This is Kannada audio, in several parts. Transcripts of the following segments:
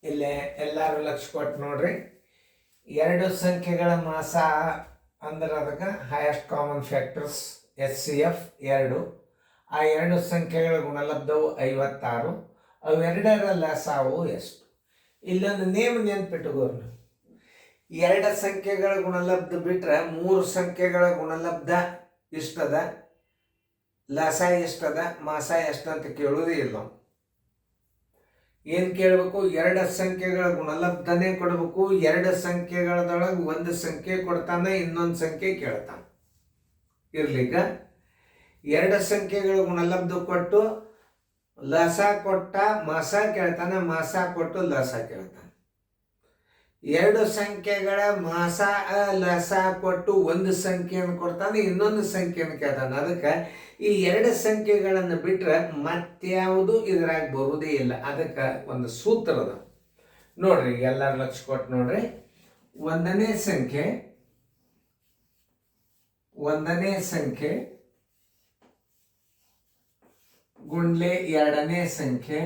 ಇಲ್ಲೇ ಎಲ್ಲರೂ ಲಕ್ಷ ಕೊಟ್ಟು ನೋಡ್ರಿ. ಎರಡು ಸಂಖ್ಯೆಗಳ ಮಾಸ ಅಂದ್ರೆ ಅದಕ್ಕೆ ಹೈಯೆಸ್ಟ್ ಕಾಮನ್ ಫ್ಯಾಕ್ಟರ್ಸ್ HCF 2. ಆ ಎರಡು ಸಂಖ್ಯೆಗಳ ಗುಣಲಬ್ಧವು 56. ಅವೆರಡರ ಲಸಾವು ಎಷ್ಟು? ಇಲ್ಲೊಂದು ನೇಮ್ ನೆನ್ಪಿಟ್ಟುಕೋರು. ಎರಡು ಸಂಖ್ಯೆಗಳ ಗುಣಲಬ್ಧ ಬಿಟ್ರೆ ಮೂರು ಸಂಖ್ಯೆಗಳ ಗುಣಲಬ್ಧ ಇಷ್ಟದ, ಲಸ ಎಷ್ಟದ, ಮಾಸ ಎಷ್ಟಂತ ಕೇಳೋದೇ ಇಲ್ಲ. ಏನು ಕೇಳಬೇಕು? ಎರಡು ಸಂಖ್ಯೆಗಳ ಗುಣಲಬ್ಧನೇ ಕೊಡಬೇಕು. ಎರಡು ಸಂಖ್ಯೆಗಳದೊಳಗೆ ಒಂದು ಸಂಖ್ಯೆ ಕೊಡ್ತಾನೆ, ಇನ್ನೊಂದು ಸಂಖ್ಯೆ ಕೇಳ್ತಾನೆ. ಇರ್ಲಿಕ್ಕ ಎರಡು ಸಂಖ್ಯೆಗಳ ಗುಣಲಬ್ಧ ಕೊಟ್ಟು ಲಸ ಕೊಟ್ಟ ಮಾಸ ಕೇಳ್ತಾನೆ, ಮಾಸ ಕೊಟ್ಟು ಲಸ ಕೇಳ್ತಾನೆ. ಎರಡು ಸಂಖ್ಯೆಗಳ ಮಾಸ ಲಸ ಕೊಟ್ಟು ಒಂದು ಸಂಖ್ಯೆಯನ್ನು ಕೊಡ್ತಾನೆ, ಇನ್ನೊಂದು ಸಂಖ್ಯೆಯನ್ನು ಕೇಳ್ತಾನೆ. ಅದಕ್ಕೆ ಈ ಎರಡು ಸಂಖ್ಯೆಗಳನ್ನು ಬಿಟ್ರೆ ಮತ್ಯಾವುದು ಇದ್ರಾಗ ಬರುವುದೇ ಇಲ್ಲ. ಅದಕ್ಕೆ ಒಂದು ಸೂತ್ರ ಅದ ನೋಡ್ರಿ, ಎಲ್ಲರೂ ಲಕ್ಷ ಕೊಟ್ಟು ನೋಡ್ರಿ. ಒಂದನೇ ಸಂಖ್ಯೆ ಗುಂಡ್ಲೆ ಎರಡನೇ ಸಂಖ್ಯೆ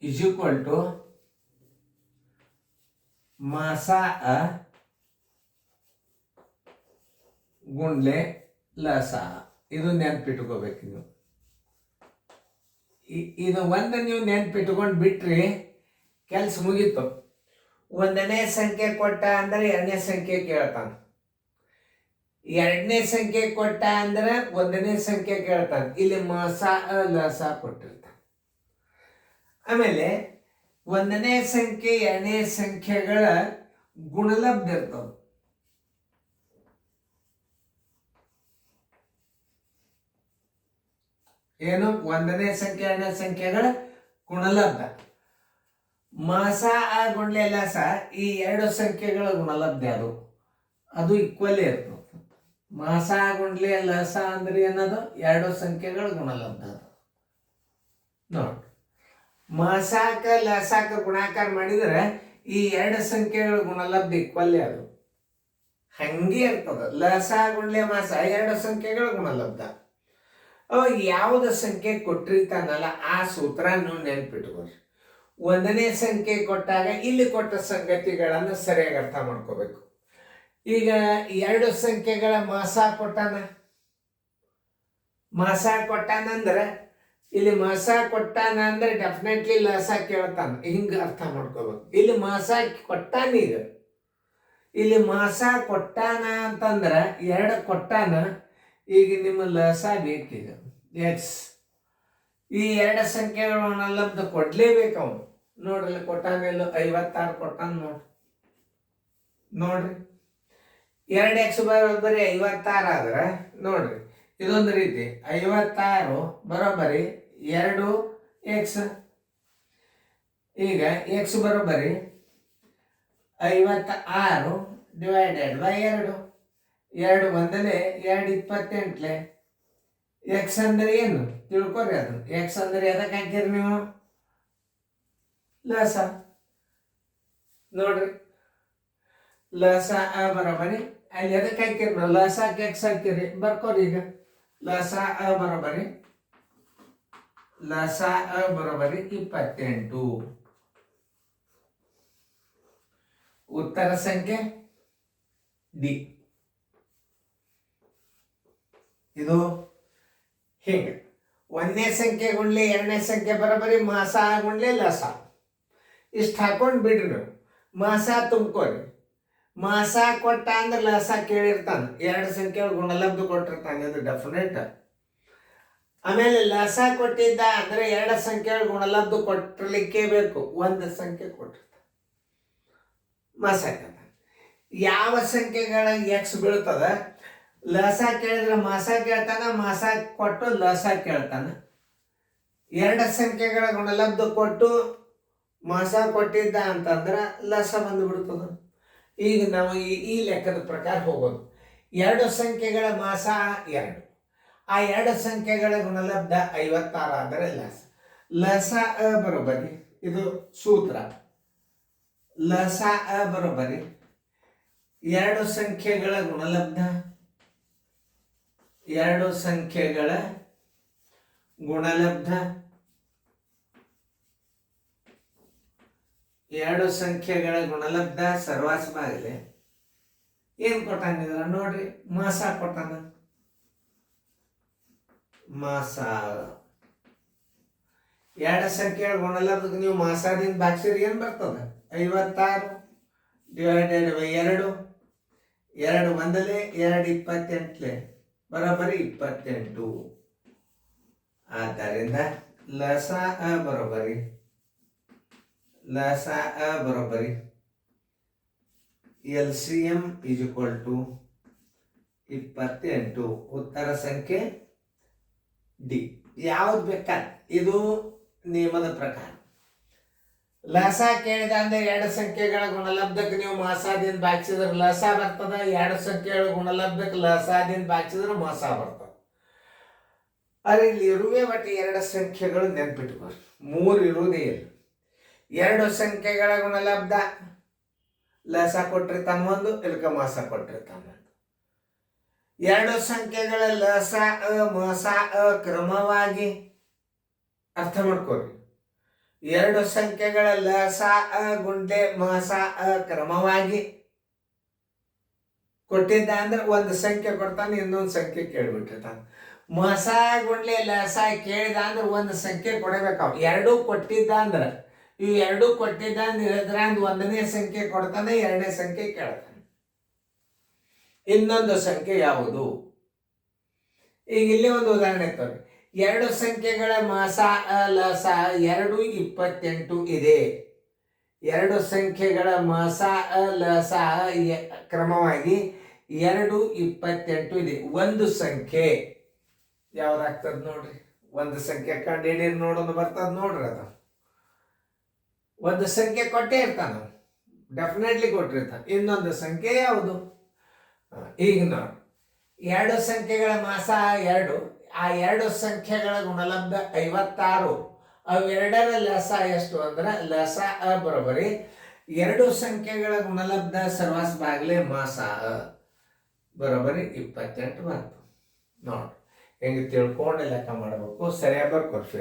ಇಸ್ ಈಕ್ವಲ್ ಟು ಮಾಸ ಗುಂಡ್ಲೆ ಲಸ. ಇದು ನೆನ್ಪಿಟ್ಕೋಬೇಕು ನೀವು. ಇದು ಒಂದು ನೀವು ನೆನ್ಪಿಟ್ಕೊಂಡು ಬಿಟ್ರಿ ಕೆಲಸ ಮುಗೀತು. ಒಂದನೇ ಸಂಖ್ಯೆ ಕೊಟ್ಟ ಅಂದ್ರೆ ಎರಡನೇ ಸಂಖ್ಯೆ ಕೇಳ್ತಾನೆ, ಎರಡನೇ ಸಂಖ್ಯೆ ಕೊಟ್ಟ ಅಂದ್ರೆ ಒಂದನೇ ಸಂಖ್ಯೆ ಕೇಳ್ತಾನೆ. ಇಲ್ಲಿ ಮಾಸ ಲಸ ಕೊಟ್ಟಿರ್ತಾನೆ. ಆಮೇಲೆ ಒಂದನೇ ಸಂಖ್ಯೆ ಎರಡನೇ ಸಂಖ್ಯೆಗಳ ಗುಣಲಬ್ಧ ಇರ್ತವೆ. ಏನು? ಒಂದನೇ ಸಂಖ್ಯೆ ಎರಡನೇ ಸಂಖ್ಯೆಗಳ ಗುಣಲಬ್ಧ. ಮಾಸ ಗುಂಡ್ಲೆ ಲಸ ಈ ಎರಡು ಸಂಖ್ಯೆಗಳ ಗುಣಲಬ್ಧ ಅದು ಈಕ್ವಲಿ ಇರ್ತದೆ. ಮಾಸ ಗುಂಡ್ಲೆ ಲಸ ಅಂದ್ರೆ ಏನದು? ಎರಡು ಸಂಖ್ಯೆಗಳ ಗುಣಲಬ್ಧ. ನೋಡಿ, ಮಾಸಾಕ ಲಸಾಕ ಗುಣಾಕಾರ ಮಾಡಿದ್ರೆ ಈ ಎರಡು ಸಂಖ್ಯೆಗಳ ಗುಣಲಬ್ಧ ಈಕ್ವಲಿ ಅದು ಹಂಗೆ ಇರ್ತದೆ. ಲಸ ಗುಂಡ್ಲೆ ಮಾಸ ಎರಡು ಸಂಖ್ಯೆಗಳ ಗುಣಲಬ್ಧ. ಅವಾಗ ಯಾವ್ದು ಸಂಖ್ಯೆ ಕೊಟ್ಟಿರ್ತಾನಲ್ಲ ಆ ಸೂತ್ರ ನೀವು ನೆನ್ಪಿಟ್ಕೊಳ್ರಿ. ಒಂದನೇ ಸಂಖ್ಯೆ ಕೊಟ್ಟಾಗ ಇಲ್ಲಿ ಕೊಟ್ಟ ಸಂಗತಿಗಳನ್ನು ಸರಿಯಾಗಿ ಅರ್ಥ ಮಾಡ್ಕೋಬೇಕು. ಈಗ ಎರಡು ಸಂಖ್ಯೆಗಳ ಮಾಸ ಕೊಟ್ಟಾನಂದ್ರೆ ಇಲ್ಲಿ ಮಾಸ ಕೊಟ್ಟಾನ ಅಂದ್ರೆ ಡೆಫಿನೆಟ್ಲಿ ಲಸ ಕೇಳ್ತಾನ. ಹಿಂಗ ಅರ್ಥ ಮಾಡ್ಕೋಬೇಕು. ಇಲ್ಲಿ ಮಾಸ ಕೊಟ್ಟಾನ. ಈಗ ಇಲ್ಲಿ ಮಾಸ ಕೊಟ್ಟಾನ ಅಂತಂದ್ರೆ ಎರಡು ಕೊಟ್ಟಾನ. ಈಗ ನಿಮ್ಮ ಲಸ ಬೇಕೀಗ ಎಕ್ಸ್. ಈ ಎರಡು ಸಂಖ್ಯೆಗಳನ್ನೆಲ್ಲಂತ ಕೊಡ್ಲೇಬೇಕು ಅವನು. ನೋಡ್ರಿ, ಕೊಟ್ಟಾನೆಲ್ಲ 56 ಕೊಟ್ಟಾನ. ನೋಡ್ರಿ 2x ಬರೋಬ್ಬರಿ 56 ಆದ್ರೆ ನೋಡ್ರಿ ಇದೊಂದು ರೀತಿ 56 ಬರೋಬ್ಬರಿ 2x. ಈಗ x ಬರೋಬ್ಬರಿ 56 ಡಿವೈಡೆಡ್ ಬೈ 2. 2 ಒಂದಲೇ 2 28. ಎಕ್ಸ್ ಅಂದ್ರೆ ಏನು ತಿಳ್ಕೊರಿ. ಅದು ಎಕ್ಸ್ ಅಂದ್ರೆ ಎದಕ್ಕೆ ಹಾಕಿರಿ ನೀವು? ಲಸ. ನೋಡ್ರಿ, ಲಸ ಬರೋಬರಿ ಅಲ್ಲಿ ಎದಕ್ಕೆ ಹಾಕಿರಿ ನಾವು? ಲಸಕ್ಕೆ ಎಕ್ಸ್ ಹಾಕಿರಿ. ಬರ್ಕೋರಿ ಈಗ. ಲಸ ಬರೋಬರಿ 28. ಉತ್ತರ ಸಂಖ್ಯೆ ಡಿ. ಇದು ಹೀಗೆ ಒಂದನೇ ಸಂಖ್ಯೆ ಗುಂಡ್ಲೆ ಎರಡನೇ ಸಂಖ್ಯೆ ಬರೋಬರಿ ಮಾಸ ಗುಂಡ್ಲೆ ಲಸ. ಇಷ್ಟು ಹಾಕೊಂಡು ಬಿಡ್ರಿ ನೀವು. ಮಾಸ ತುಂಬ್ಕೋರಿ. ಮಾಸ ಕೊಟ್ಟ ಅಂದ್ರೆ ಲಸ ಕೇಳಿರ್ತಾನೆ. ಎರಡು ಸಂಖ್ಯೆ ಗುಣಲಬ್ಧ ಕೊಟ್ಟಿರ್ತಾನೆ, ಅದು ಡೆಫಿನೆಟ್. ಆಮೇಲೆ ಲಸ ಕೊಟ್ಟಿದ್ದ ಅಂದ್ರೆ ಎರಡು ಸಂಖ್ಯೆ ಗುಣಲಬ್ಧ ಕೊಟ್ಟಿರ್ಲಿಕ್ಕೆ ಬೇಕು. ಒಂದು ಸಂಖ್ಯೆ ಕೊಟ್ಟಿರ್ತಾನೆ, ಮಾಸ ಕೇಳ್ತಾನೆ. ಯಾವ ಸಂಖ್ಯೆಗಳ ಎಕ್ಸ್ ಬೀಳ್ತದ ಲಸ ಕೇಳಿದ್ರೆ ಮಾಸ ಕೇಳ್ತಾನ, ಮಾಸ ಕೊಟ್ಟು ಲಸ ಕೇಳ್ತಾನ. ಎರಡು ಸಂಖ್ಯೆಗಳ ಗುಣಲಬ್ಧ ಕೊಟ್ಟು ಮಾಸ ಕೊಟ್ಟಿದ್ದ ಅಂತಂದ್ರೆ ಲಸ ಬಂದುಬಿಡ್ತದ. ಈಗ ನಾವು ಈ ಲೆಕ್ಕದ ಪ್ರಕಾರ ಹೋಗೋದು. ಎರಡು ಸಂಖ್ಯೆಗಳ ಮಾಸ 2, ಆ ಎರಡು ಸಂಖ್ಯೆಗಳ ಗುಣಲಬ್ಧ 56 ಆದರೆ ಲಸ ಬರೋಬರಿ. ಇದು ಸೂತ್ರ. ಲಸ ಬರೋಬರಿ ಎರಡು ಸಂಖ್ಯೆಗಳ ಗುಣಲಬ್ಧ ಎರಡು ಸಂಖ್ಯೆಗಳ ಗುಣಲಬ್ಧ, ಎರಡು ಸಂಖ್ಯೆಗಳ ಗುಣಲಬ್ಧ ಸರ್ವಾಸಮಾಗಲಿ. ಏನ್ ಕೊಟ್ಟಾನಿದ್ರ ನೋಡ್ರಿ, ಮಾಸ ಕೊಟ್ಟಾನ. ಮಾಸ ಎರಡು ಸಂಖ್ಯೆಗಳ ಗುಣಲಬ್ಧಕ್ಕೆ ನೀವು ಮಾಸಾದಿಂದ ಭಾಗಿಸಿದ್ರೆ ಏನ್ ಬರ್ತದ? 56 ಡಿವೈಡೆಡ್ ಬೈ 2. 2 ಒಂದಲೇ 2 28 ಬರೋಬ್ಬರಿ 28. ಆದ್ದರಿಂದ ಲಸ ಬರೋಬ್ಬರಿ LCM is equal to 28. ಉತ್ತರ ಸಂಖ್ಯೆ ಡಿ. ಯಾವ್ದು ಬೇಕಾದ ಇದು ನಿಯಮದ ಪ್ರಕಾರ. ಲಸ ಕೇಳಿದ ಅಂದ್ರೆ ಎರಡು ಸಂಖ್ಯೆಗಳ ಗುಣಲಬ್ಧಕ್ಕೆ ನೀವು ಮಾಸಾದಿಂದ ಭಾಗಿಸಿದ್ರೆ ಲಸ ಬರ್ತದ, ಎರಡು ಸಂಖ್ಯೆಗಳ ಗುಣಲಬ್ಧಕ್ಕೆ ಲಸಾದಿಂದ ಭಾಗಿಸಿದ್ರೆ ಮಾಸ ಬರ್ತದ. ಅರೆ ಇಲ್ಲಿ ಇರುವೆ ಒಟ್ಟು ಎರಡು ಸಂಖ್ಯೆಗಳು ನೆನ್ಪಿಟ್ಕೋರಿ, ಮೂರು ಇರುವುದೇ ಇಲ್ಲ. ಎರಡು ಸಂಖ್ಯೆಗಳ ಗುಣಲಬ್ಧ ಲಸ ಕೊಟ್ಟಿರ್ತಾನ ಒಂದು, ಇಲ್ಕ ಮಾಸ ಕೊಟ್ಟಿರ್ತಾನ ಒಂದು. ಎರಡು ಸಂಖ್ಯೆಗಳ ಲಸ ಮಾಸ ಕ್ರಮವಾಗಿ ಅರ್ಥ ಮಾಡ್ಕೋರಿ. ಎರಡು ಸಂಖ್ಯೆಗಳ ಲಸ ಗುಂಟೆ ಮಾಸ ಕ್ರಮವಾಗಿ ಕೊಟ್ಟಿದ್ದ ಅಂದ್ರೆ ಒಂದು ಸಂಖ್ಯೆ ಕೊಡ್ತಾನೆ, ಇನ್ನೊಂದು ಸಂಖ್ಯೆ ಕೇಳ್ಬಿಟ್ಟಿರ್ತಾನೆ. ಮಾಸ ಗುಂಡ್ಲೆ ಲಸ ಕೇಳಿದ ಅಂದ್ರೆ ಒಂದು ಸಂಖ್ಯೆ ಕೊಡಬೇಕಾವ. ಎರಡೂ ಕೊಟ್ಟಿದ್ದ ಅಂದ್ರೆ ಇವು ಎರಡೂ ಕೊಟ್ಟಿದ್ದ ಅಂದ್ರೆ ಒಂದನೇ ಸಂಖ್ಯೆ ಕೊಡ್ತಾನೆ, ಎರಡನೇ ಸಂಖ್ಯೆ ಕೇಳ್ತಾನೆ. ಇನ್ನೊಂದು ಸಂಖ್ಯೆ ಯಾವುದು? ಈಗ ಇಲ್ಲಿ ಒಂದು ಉದಾಹರಣೆ ತೋರಿ. ಎರಡು ಸಂಖ್ಯೆಗಳ ಮಾಸ ಲಸ 2 28 ಇದೆ. ಎರಡು ಸಂಖ್ಯೆಗಳ ಮಾಸ ಲಸ ಕ್ರಮವಾಗಿ 2 28 ಇದೆ. ಒಂದು ಸಂಖ್ಯೆ ಯಾವ್ದಾಗ್ತದ ನೋಡ್ರಿ, ಒಂದು ಸಂಖ್ಯೆ ಕಂಡು ಹಿಡೀರಿ ನೋಡೋದು ಬರ್ತದ ನೋಡ್ರಿ. ಅದು ಒಂದು ಸಂಖ್ಯೆ ಕೊಟ್ಟೇ ಇರ್ತಾನ, ಡೆಫಿನೆಟ್ಲಿ ಕೊಟ್ಟಿರ್ತಾನೆ. ಇನ್ನೊಂದು ಸಂಖ್ಯೆ ಯಾವುದು? ಈಗ ನೋಡಿ, ಎರಡು ಸಂಖ್ಯೆಗಳ ಮಾಸ 2, ಆ ಎರಡು ಸಂಖ್ಯೆಗಳ ಗುಣಲಬ್ಧ 56. ಅವೆರಡರ ಲಸ ಎಷ್ಟು ಅಂದ್ರೆ ಲಸ ಬರೋಬ್ಬರಿ ಎರಡು ಸಂಖ್ಯೆಗಳ ಗುಣಲಬ್ಧ ಸರ್ವಾಸ ಬಾಗ್ಲೆ ಮಾಸ ಬರೋಬ್ಬರಿ 28 ಬಂತು. ನೋಡಿ ಹೆಂಗೆ ತಿಳ್ಕೊಂಡು ಲೆಕ್ಕ ಮಾಡಬೇಕು, ಸರಿಯಾಗಿ ಬರ್ಕೊಡ್ಸಿ.